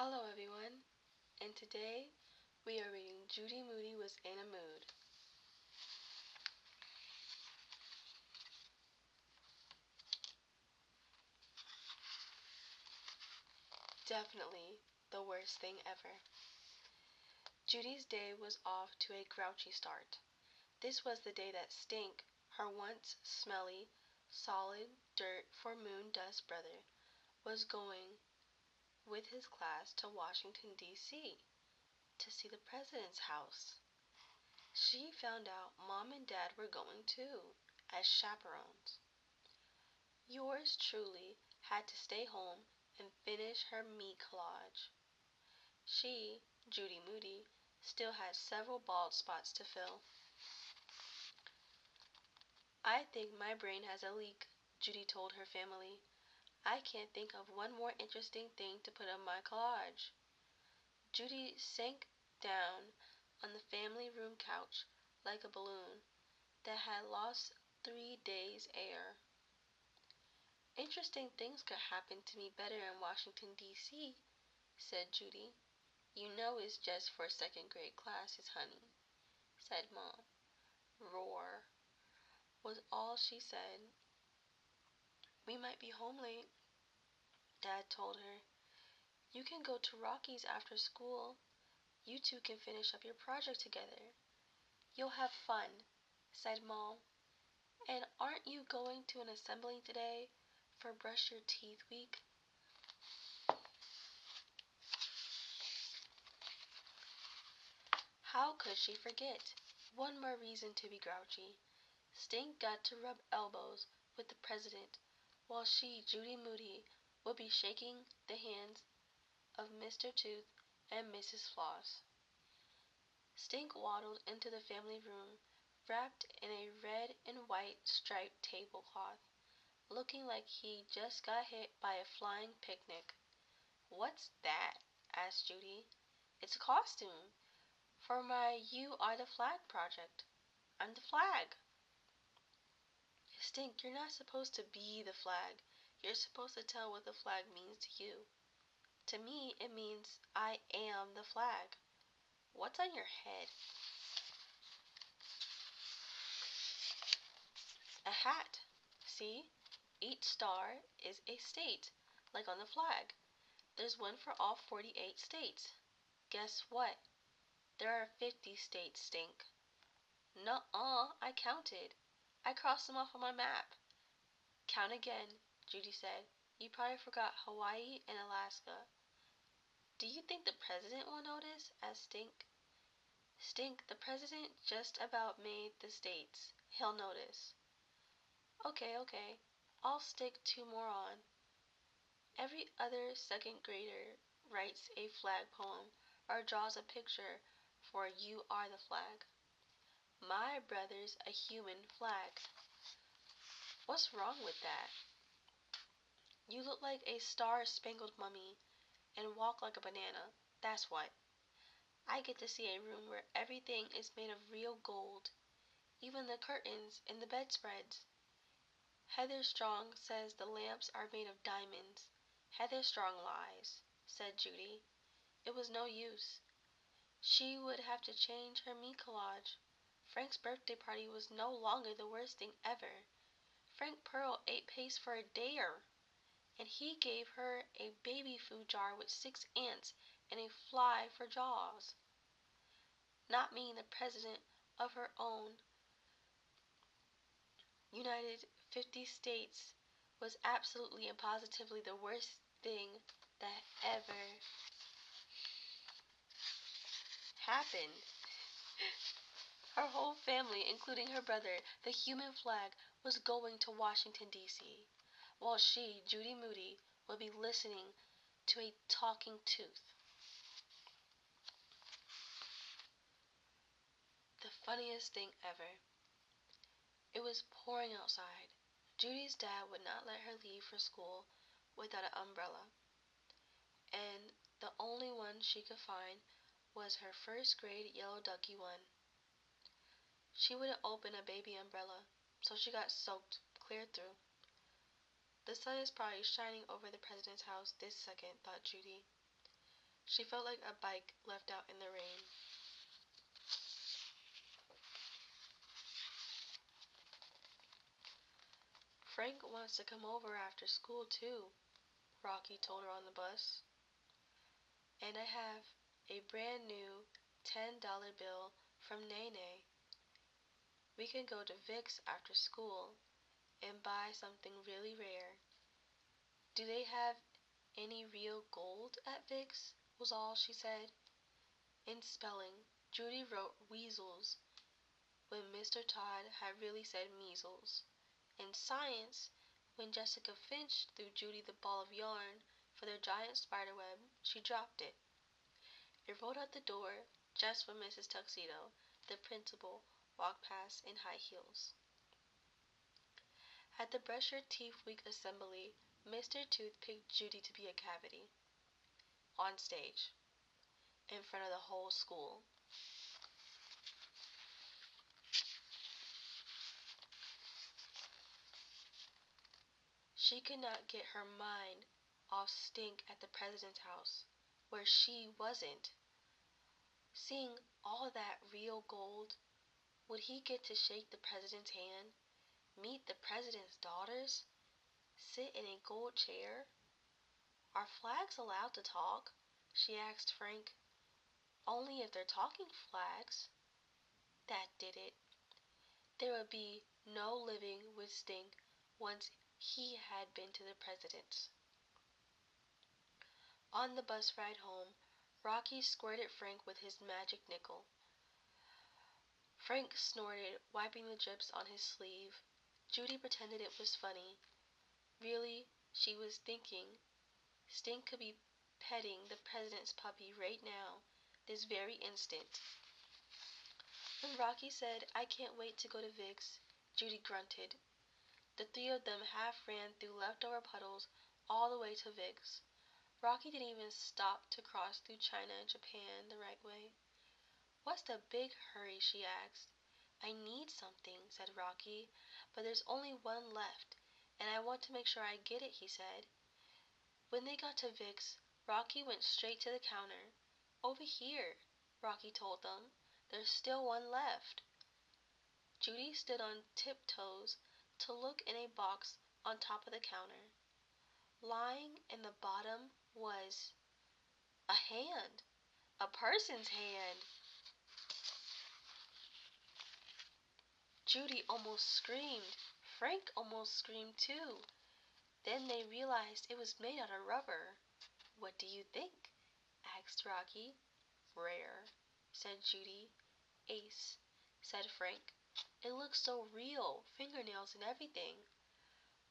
Hello everyone, and today we are reading Judy Moody Was in a Mood. Definitely the worst thing ever. Judy's day was off to a grouchy start. This was the day that Stink, her once smelly, solid dirt for moon dust brother, was going with his class to Washington, D.C. to see the president's house. She found out Mom and Dad were going too, as chaperones. Yours truly had to stay home and finish her meat collage. She, Judy Moody, still had several bald spots to fill. I think my brain has a leak, Judy told her family. I can't think of one more interesting thing to put on my collage. Judy sank down on the family room couch like a balloon that had lost 3 days' air. Interesting things could happen to me better in Washington, D.C., said Judy. You know it's just for second grade classes, honey, said Mom. Roar, was all she said. We might be home late, Dad told her. You can go to Rocky's after school. You two can finish up your project together. You'll have fun, said Mom. And aren't you going to an assembly today for Brush Your Teeth Week? How could she forget? One more reason to be grouchy. Stink got to rub elbows with the president, while she, Judy Moody, would be shaking the hands of Mr. Tooth and Mrs. Floss. Stink waddled into the family room, wrapped in a red and white striped tablecloth, looking like he just got hit by a flying picnic. What's that? Asked Judy. It's a costume for my You Are the Flag project. I'm the flag. Stink, you're not supposed to be the flag. You're supposed to tell what the flag means to you. To me, it means I am the flag. What's on your head? A hat. See? Each star is a state, like on the flag. There's one for all 48 states. Guess what? There are 50 states, Stink. Nuh-uh, I counted. I crossed them off on my map. Count again, Judy said. You probably forgot Hawaii and Alaska. Do you think the president will notice? Asked Stink. Stink, the president just about made the states. He'll notice. Okay. I'll stick 2 more on. Every other second grader writes a flag poem or draws a picture for You Are the Flag. My brother's a human flag. What's wrong with that? You look like a star-spangled mummy and walk like a banana. That's what. I get to see a room where everything is made of real gold, even the curtains and the bedspreads. Heather Strong says the lamps are made of diamonds. Heather Strong lies, said Judy. It was no use. She would have to change her meat collage. Frank's birthday party was no longer the worst thing ever. Frank Pearl ate paste for a dare, and he gave her a baby food jar with 6 ants and a fly for jaws. Not meaning the president of her own United 50 States was absolutely and positively the worst thing that ever happened. Her whole family, including her brother, the human flag, was going to Washington, D.C., while she, Judy Moody, would be listening to a talking tooth. The funniest thing ever. It was pouring outside. Judy's dad would not let her leave for school without an umbrella, and the only one she could find was her first grade yellow ducky one. She wouldn't open a baby umbrella, so she got soaked clear through. The sun is probably shining over the president's house this second, thought Judy. She felt like a bike left out in the rain. Frank wants to come over after school too, Rocky told her on the bus. And I have a brand new $10 bill from Nene. We can go to Vic's after school and buy something really rare. Do they have any real gold at Vic's? Was all she said. In spelling, Judy wrote weasels when Mr. Todd had really said measles. In science, when Jessica Finch threw Judy the ball of yarn for their giant spiderweb, she dropped it. It rolled out the door just when Mrs. Tuxedo, the principal, walked past in high heels. At the Brush Your Teeth Week assembly, Mr. Tooth picked Judy to be a cavity. On stage, in front of the whole school. She could not get her mind off Stink at the president's house, where she wasn't. Seeing all that real gold, would he get to shake the president's hand, meet the president's daughters, sit in a gold chair? Are flags allowed to talk? She asked Frank. Only if they're talking flags. That did it. There would be no living with Stink once he had been to the president's. On the bus ride home, Rocky squirted Frank with his magic nickel. Frank snorted, wiping the drips on his sleeve. Judy pretended it was funny. Really, she was thinking, Stink could be petting the president's puppy right now, this very instant. When Rocky said, I can't wait to go to Vic's, Judy grunted. The three of them half ran through leftover puddles all the way to Vic's. Rocky didn't even stop to cross through China and Japan the right way. What's the big hurry? She asked. I need something, said Rocky, but there's only one left, and I want to make sure I get it, he said. When they got to Vic's, Rocky went straight to the counter. Over here, Rocky told them. There's still one left. Judy stood on tiptoes to look in a box on top of the counter. Lying in the bottom was a hand. A person's hand. Judy almost screamed. Frank almost screamed too. Then they realized it was made out of rubber. What do you think? Asked Rocky. Rare, said Judy. Ace, said Frank. It looks so real, fingernails and everything.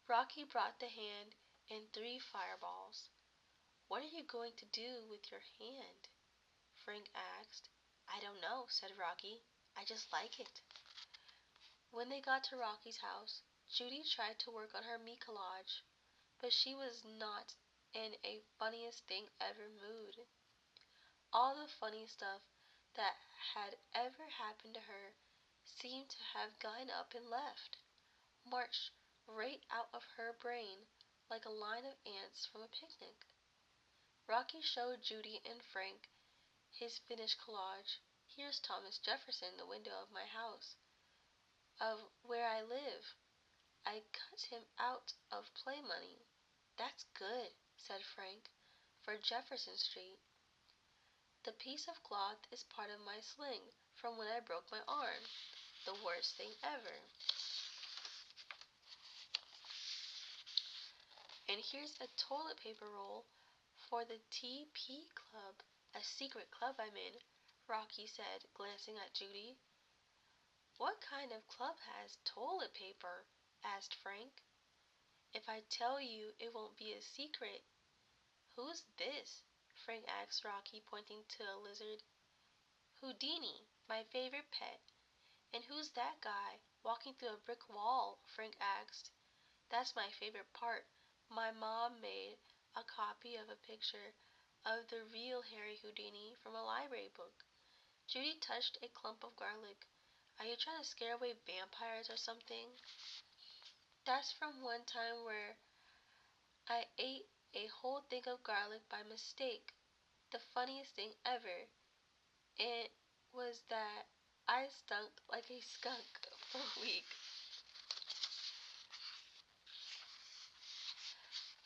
Rocky brought the hand and 3 fireballs. What are you going to do with your hand? Frank asked. I don't know, said Rocky. I just like it. When they got to Rocky's house, Judy tried to work on her me collage, but she was not in a funniest thing ever mood. All the funny stuff that had ever happened to her seemed to have gone up and left, marched right out of her brain like a line of ants from a picnic. Rocky showed Judy and Frank his finished collage. Here's Thomas Jefferson, the window of my house, of where I live. I cut him out of play money. That's good, said Frank, for Jefferson Street. The piece of cloth is part of my sling from when I broke my arm. The worst thing ever. And here's a toilet paper roll for the TP Club, a secret club I'm in, Rocky said, glancing at Judy. What kind of club has toilet paper? Asked Frank. If I tell you, it won't be a secret. Who's this? Frank asked Rocky, pointing to a lizard. Houdini, my favorite pet. And who's that guy walking through a brick wall? Frank asked. That's my favorite part. My mom made a copy of a picture of the real Harry Houdini from a library book. Judy touched a clump of garlic. Are you trying to scare away vampires or something? That's from one time where I ate a whole thing of garlic by mistake. The funniest thing ever, it was that I stunk like a skunk for a week.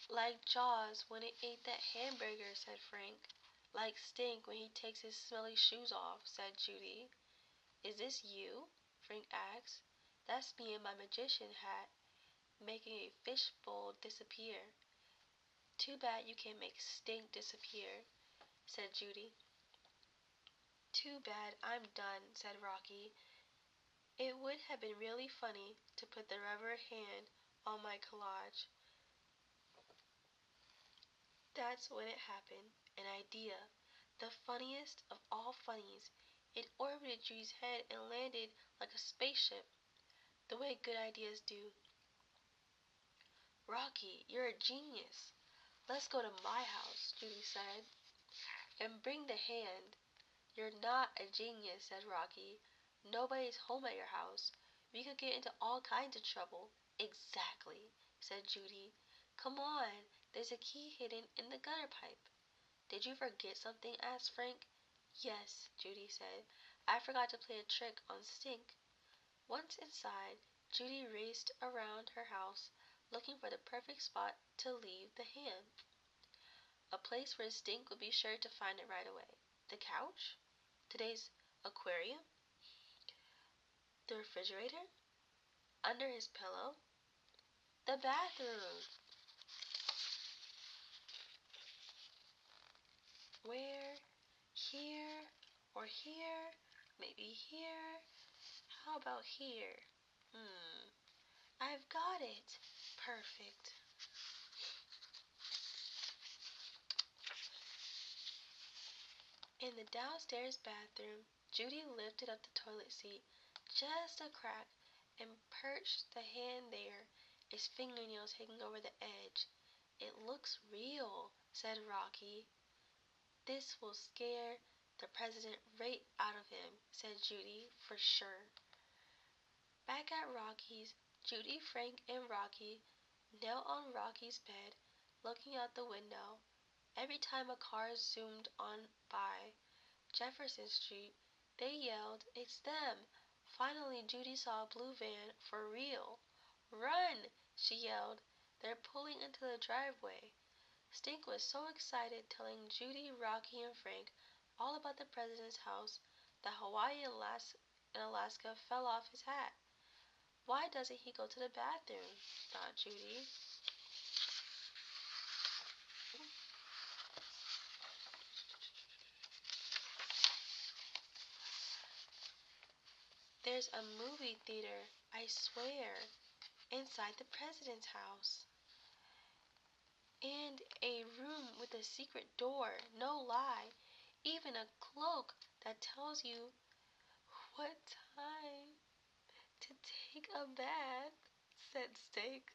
Like Jaws when it ate that hamburger, said Frank. Like Stink when he takes his smelly shoes off, said Judy. Is this you? Frank asked. That's me in my magician hat, making a fishbowl disappear. Too bad you can't make Stink disappear, said Judy. Too bad I'm done, said Rocky. It would have been really funny to put the rubber hand on my collage. That's when it happened. An idea. The funniest of all funnies. It orbited Judy's head and landed like a spaceship, the way good ideas do. Rocky, you're a genius. Let's go to my house, Judy said, and bring the hand. You're not a genius, said Rocky. Nobody's home at your house. We could get into all kinds of trouble. Exactly, said Judy. Come on, there's a key hidden in the gutter pipe. Did you forget something? Asked Frank. Yes, Judy said. I forgot to play a trick on Stink. Once inside, Judy raced around her house, looking for the perfect spot to leave the hand. A place where Stink would be sure to find it right away. The couch? Today's aquarium? The refrigerator? Under his pillow? The bathroom? Where? Here? Or here? Maybe here? How about here? I've got it. Perfect. In the downstairs bathroom, Judy lifted up the toilet seat just a crack and perched the hand there, its fingernails hanging over the edge. It looks real, said Rocky. This will scare the president right out of him, said Judy, for sure. Back at Rocky's, Judy, Frank, and Rocky knelt on Rocky's bed, looking out the window. Every time a car zoomed on by Jefferson Street, they yelled, "It's them!" Finally, Judy saw a blue van for real. "Run!" she yelled. "They're pulling into the driveway." Stink was so excited, telling Judy, Rocky, and Frank all about the president's house, that Hawaii and Alaska fell off his hat. Why doesn't he go to the bathroom? Thought Judy. There's a movie theater, I swear, inside the president's house. And a room with a secret door, no lie. Even a cloak that tells you what time to take a bath, said Steak.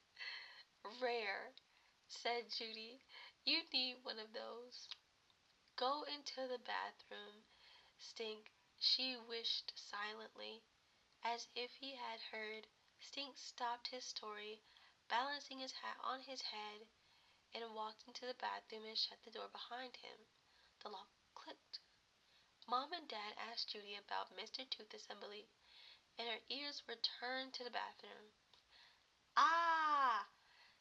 Rare, said Judy. You need one of those. Go into the bathroom, Stink, she wished silently. As if he had heard, Stink stopped his story, balancing his hat on his head, and walked into the bathroom and shut the door behind him. The lock clicked. Mom and Dad asked Judy about Mr. Tooth Assembly, and her ears were turned to the bathroom. "Ah!"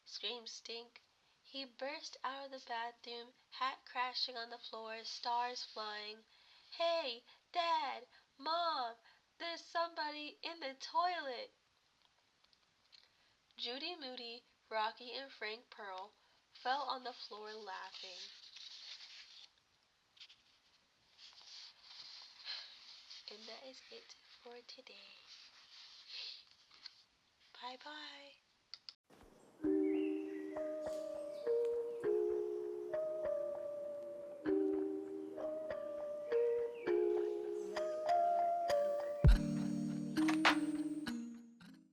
screamed Stink. He burst out of the bathroom, hat crashing on the floor, stars flying. "Hey, Dad! Mom! There's somebody in the toilet!" Judy, Moody, Rocky, and Frank Pearl fell on the floor laughing. And that is it for today. Bye-bye.